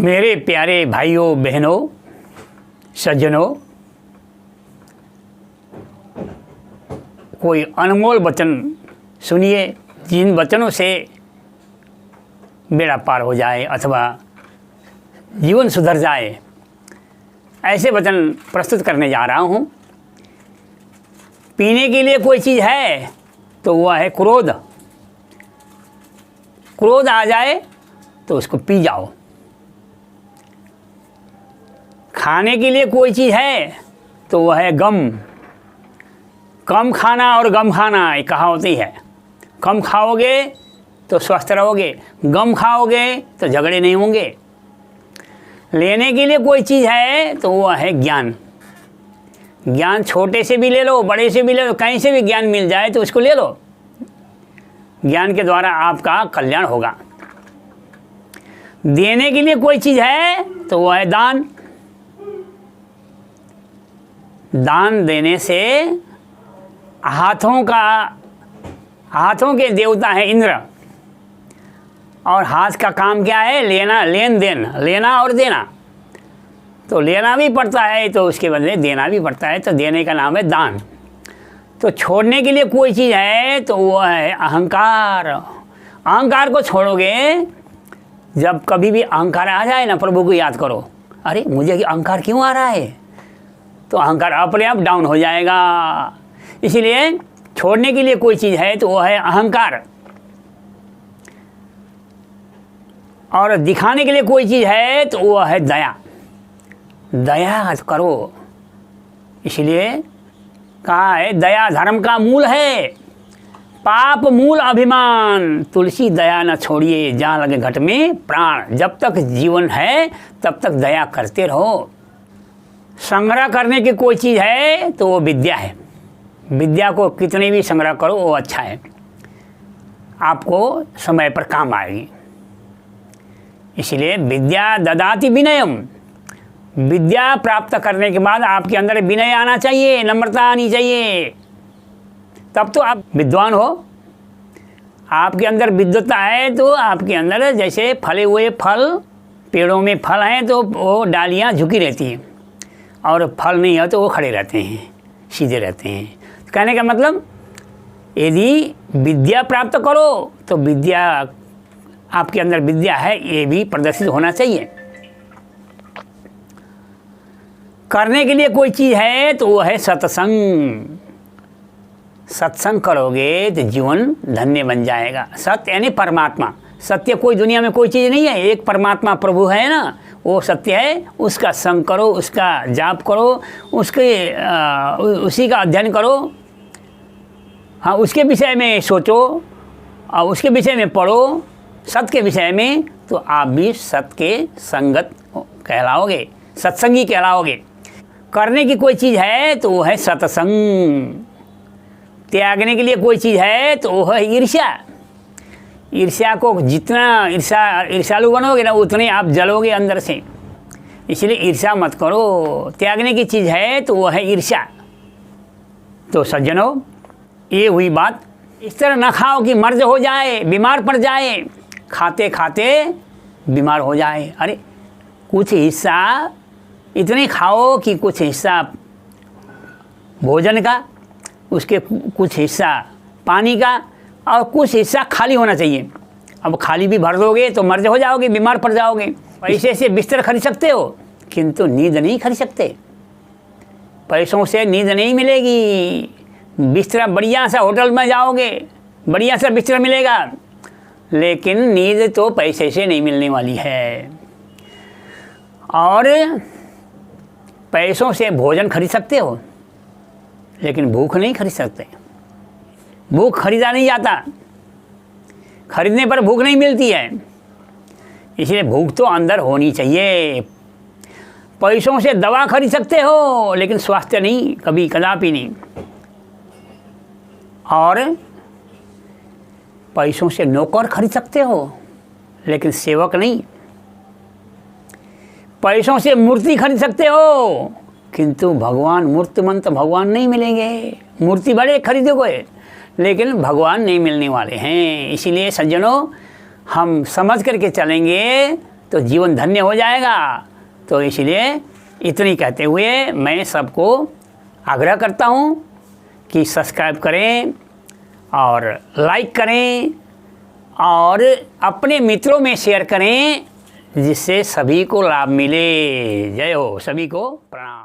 मेरे प्यारे भाइयों बहनों सज्जनों, कोई अनमोल वचन सुनिए जिन वचनों से बेड़ा पार हो जाए अथवा जीवन सुधर जाए। ऐसे वचन प्रस्तुत करने जा रहा हूँ। पीने के लिए कोई चीज़ है तो वह है क्रोध। क्रोध आ जाए तो उसको पी जाओ। खाने के लिए कोई चीज़ है तो वह है गम। कम खाना और गम खाना एक कहावत है। कम खाओगे तो स्वस्थ रहोगे, गम खाओगे तो झगड़े नहीं होंगे। लेने के लिए कोई चीज़ है तो वह है ज्ञान। ज्ञान छोटे से भी ले लो, बड़े से भी ले लो, कहीं से भी ज्ञान मिल जाए तो उसको ले लो। ज्ञान के द्वारा आपका कल्याण होगा। देने के लिए कोई चीज़ है तो वह है दान। दान देने से हाथों के देवता है इंद्र, और हाथ का काम क्या है? लेना, लेन देन, लेना और देना। तो लेना भी पड़ता है तो उसके बदले देना भी पड़ता है, तो देने का नाम है दान। तो छोड़ने के लिए कोई चीज़ है तो वह है अहंकार। अहंकार को छोड़ोगे। जब कभी भी अहंकार आ जाए ना, प्रभु को याद करो, अरे मुझे अहंकार क्यों आ रहा है, तो अहंकार अपने आप डाउन हो जाएगा। इसलिए छोड़ने के लिए कोई चीज़ है तो वह है अहंकार, और दिखाने के लिए कोई चीज़ है तो वह है दया। दया करो। इसलिए कहा है दया धर्म का मूल है, पाप मूल अभिमान। तुलसी दया न छोड़िए, जहाँ लगे घट में प्राण। जब तक जीवन है तब तक दया करते रहो। संग्रह करने की कोई चीज़ है तो वो विद्या है। विद्या को कितने भी संग्रह करो वो अच्छा है, आपको समय पर काम आएगी। इसलिए विद्या ददाति विनयम। विद्या प्राप्त करने के बाद आपके अंदर विनय आना चाहिए, नम्रता आनी चाहिए, तब तो आप विद्वान हो। आपके अंदर विद्वता है तो आपके अंदर जैसे फले हुए फल, पेड़ों में फल हैं तो वो डालियाँ झुकी रहती हैं, और फल नहीं है तो वो खड़े रहते हैं, सीधे रहते हैं। कहने का मतलब, यदि विद्या प्राप्त करो तो विद्या, आपके अंदर विद्या है ये भी प्रदर्शित होना चाहिए। करने के लिए कोई चीज़ है तो वो है सत्संग। सत्संग करोगे तो जीवन धन्य बन जाएगा। सत्य यानी परमात्मा। सत्य कोई दुनिया में कोई चीज़ नहीं है, एक परमात्मा प्रभु है ना, वो सत्य है। उसका संग करो, उसका जाप करो, उसी का अध्ययन करो। हाँ, उसके विषय में सोचो और उसके विषय में पढ़ो, सत्य के विषय में, तो आप भी सत्य के संगत कहलाओगे, सत्संगी कहलाओगे। करने की कोई चीज़ है तो वो है सत्संग। त्यागने के लिए कोई चीज़ है तो वो है ईर्ष्या। ईर्ष्या को जितना ईर्ष्यालु बनोगे ना, उतने आप जलोगे अंदर से। इसलिए ईर्ष्या मत करो। त्यागने की चीज़ है तो वो है ईर्ष्या। तो सज्जनों, ये हुई बात। इस तरह न खाओ कि मर्ज हो जाए, बीमार पड़ जाए, खाते खाते बीमार हो जाए। अरे कुछ हिस्सा इतने खाओ कि कुछ हिस्सा भोजन का, उसके कुछ हिस्सा पानी का, और कुछ हिस्सा खाली होना चाहिए। अब खाली भी भर दोगे तो मर्ज हो जाओगे, बीमार पड़ जाओगे। पैसे से बिस्तर खरीद सकते हो किंतु नींद नहीं खरीद सकते। पैसों से नींद नहीं मिलेगी। बिस्तर बढ़िया सा होटल में जाओगे, बढ़िया सा बिस्तर मिलेगा, लेकिन नींद तो पैसे से नहीं मिलने वाली है। और पैसों से भोजन खरीद सकते हो लेकिन भूख नहीं खरीद सकते। भूख खरीदा नहीं जाता, खरीदने पर भूख नहीं मिलती है। इसलिए भूख तो अंदर होनी चाहिए। पैसों से दवा खरीद सकते हो लेकिन स्वास्थ्य नहीं, कभी कदापि नहीं। और पैसों से नौकर खरीद सकते हो लेकिन सेवक नहीं। पैसों से मूर्ति खरीद सकते हो किंतु भगवान, मूर्तिमंत भगवान नहीं मिलेंगे। मूर्ति बड़े खरीदोगे लेकिन भगवान नहीं मिलने वाले हैं। इसीलिए सज्जनों, हम समझ करके चलेंगे तो जीवन धन्य हो जाएगा। तो इसलिए इतनी कहते हुए मैं सबको आग्रह करता हूँ कि सब्सक्राइब करें और लाइक करें और अपने मित्रों में शेयर करें, जिससे सभी को लाभ मिले। जय हो, सभी को प्रणाम।